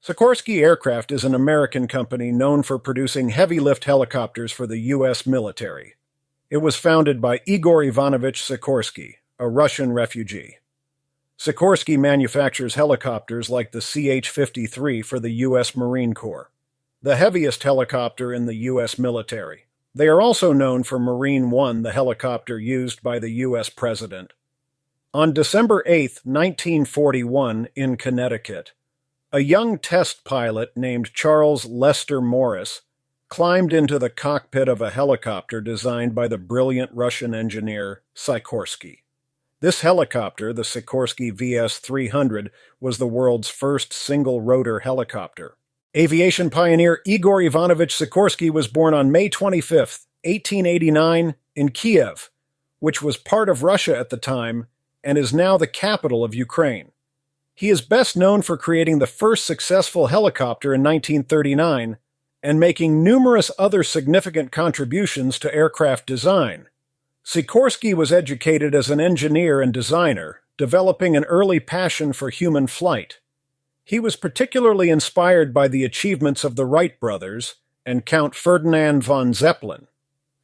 Sikorsky Aircraft is an American company known for producing heavy-lift helicopters for the U.S. military. It was founded by Igor Ivanovich Sikorsky, a Russian refugee. Sikorsky manufactures helicopters like the CH-53 for the U.S. Marine Corps, the heaviest helicopter in the U.S. military. They are also known for Marine One, the helicopter used by the U.S. President. On December 8, 1941, in Connecticut, a young test pilot named Charles Lester Morris climbed into the cockpit of a helicopter designed by the brilliant Russian engineer Sikorsky. This helicopter, the Sikorsky VS-300, was the world's first single-rotor helicopter. Aviation pioneer Igor Ivanovich Sikorsky was born on May 25, 1889, in Kiev, which was part of Russia at the time and is now the capital of Ukraine. He is best known for creating the first successful helicopter in 1939 and making numerous other significant contributions to aircraft design. Sikorsky was educated as an engineer and designer, developing an early passion for human flight. He was particularly inspired by the achievements of the Wright brothers and Count Ferdinand von Zeppelin.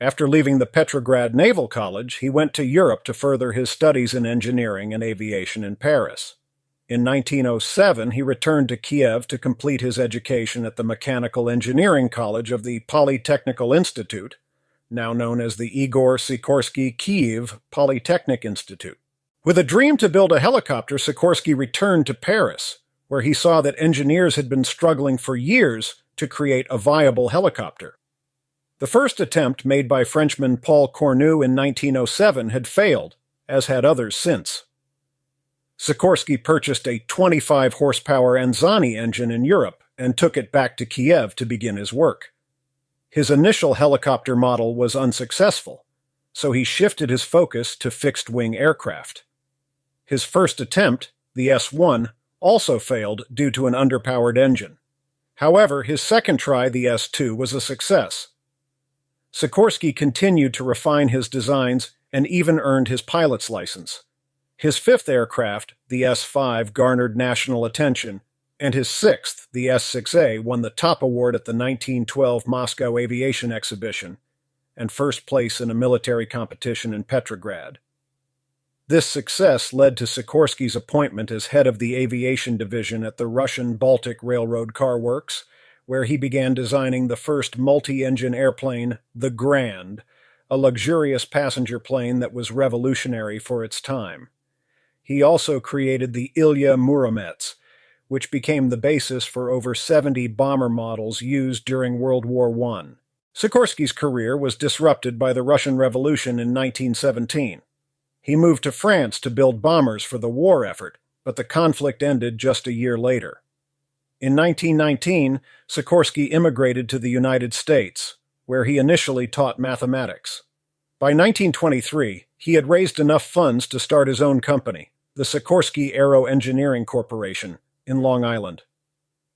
After leaving the Petrograd Naval College, he went to Europe to further his studies in engineering and aviation in Paris. In 1907, he returned to Kiev to complete his education at the Mechanical Engineering College of the Polytechnical Institute, now known as the Igor Sikorsky Kiev Polytechnic Institute. With a dream to build a helicopter, Sikorsky returned to Paris, where he saw that engineers had been struggling for years to create a viable helicopter. The first attempt, made by Frenchman Paul Cornu in 1907, had failed, as had others since. Sikorsky purchased a 25-horsepower Anzani engine in Europe and took it back to Kiev to begin his work. His initial helicopter model was unsuccessful, so he shifted his focus to fixed-wing aircraft. His first attempt, the S-1, also failed due to an underpowered engine. However, his second try, the S-2, was a success. Sikorsky continued to refine his designs and even earned his pilot's license. His fifth aircraft, the S-5, garnered national attention, and his sixth, the S-6A, won the top award at the 1912 Moscow Aviation Exhibition and first place in a military competition in Petrograd. This success led to Sikorsky's appointment as head of the aviation division at the Russian Baltic Railroad Car Works, where he began designing the first multi-engine airplane, the Grand, a luxurious passenger plane that was revolutionary for its time. He also created the Ilya Muromets, which became the basis for over 70 bomber models used during World War I. Sikorsky's career was disrupted by the Russian Revolution in 1917. He moved to France to build bombers for the war effort, but the conflict ended just a year later. In 1919, Sikorsky immigrated to the United States, where he initially taught mathematics. By 1923, he had raised enough funds to start his own company, the Sikorsky Aero Engineering Corporation, in Long Island.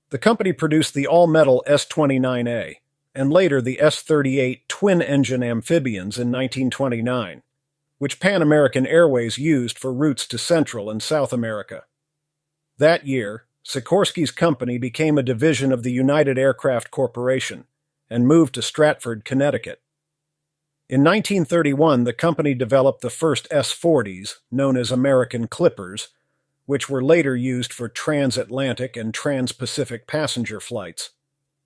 The company produced the all-metal S-29A, and later the S-38 twin-engine amphibians in 1929, which Pan American Airways used for routes to Central and South America. That year, Sikorsky's company became a division of the United Aircraft Corporation and moved to Stratford, Connecticut. In 1931, the company developed the first S-40s, known as American Clippers, which were later used for transatlantic and trans-Pacific passenger flights.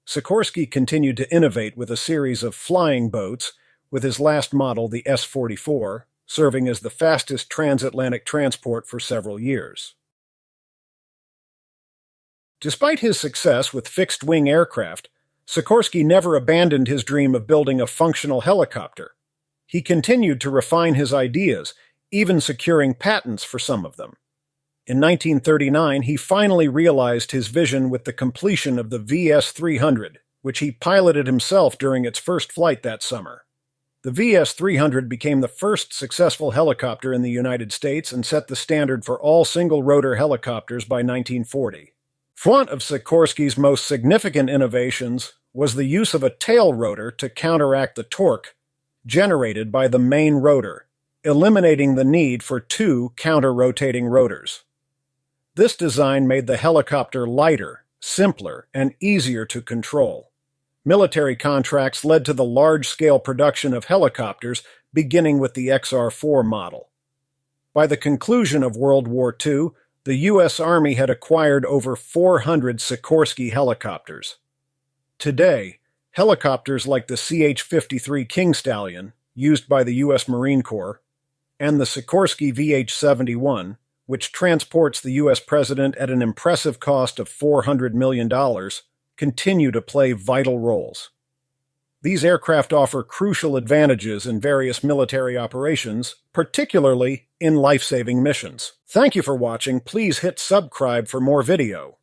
Sikorsky continued to innovate with a series of flying boats, with his last model, the S-44, serving as the fastest transatlantic transport for several years. Despite his success with fixed-wing aircraft, Sikorsky never abandoned his dream of building a functional helicopter. He continued to refine his ideas, even securing patents for some of them. In 1939, he finally realized his vision with the completion of the VS-300, which he piloted himself during its first flight that summer. The VS-300 became the first successful helicopter in the United States and set the standard for all single-rotor helicopters by 1940. One of Sikorsky's most significant innovations was the use of a tail rotor to counteract the torque generated by the main rotor, eliminating the need for two counter-rotating rotors. This design made the helicopter lighter simpler, and easier to control. Military contracts led to the large-scale production of helicopters, beginning with the XR-4 model. By the conclusion of World War II, the U.S. Army had acquired over 400 Sikorsky helicopters. Today, helicopters like the CH-53 King Stallion, used by the U.S. Marine Corps, and the Sikorsky VH-71, which transports the U.S. President at an impressive cost of $400 million, continue to play vital roles. These aircraft offer crucial advantages in various military operations, particularly in life-saving missions. Thank you for watching. Please hit subscribe for more video.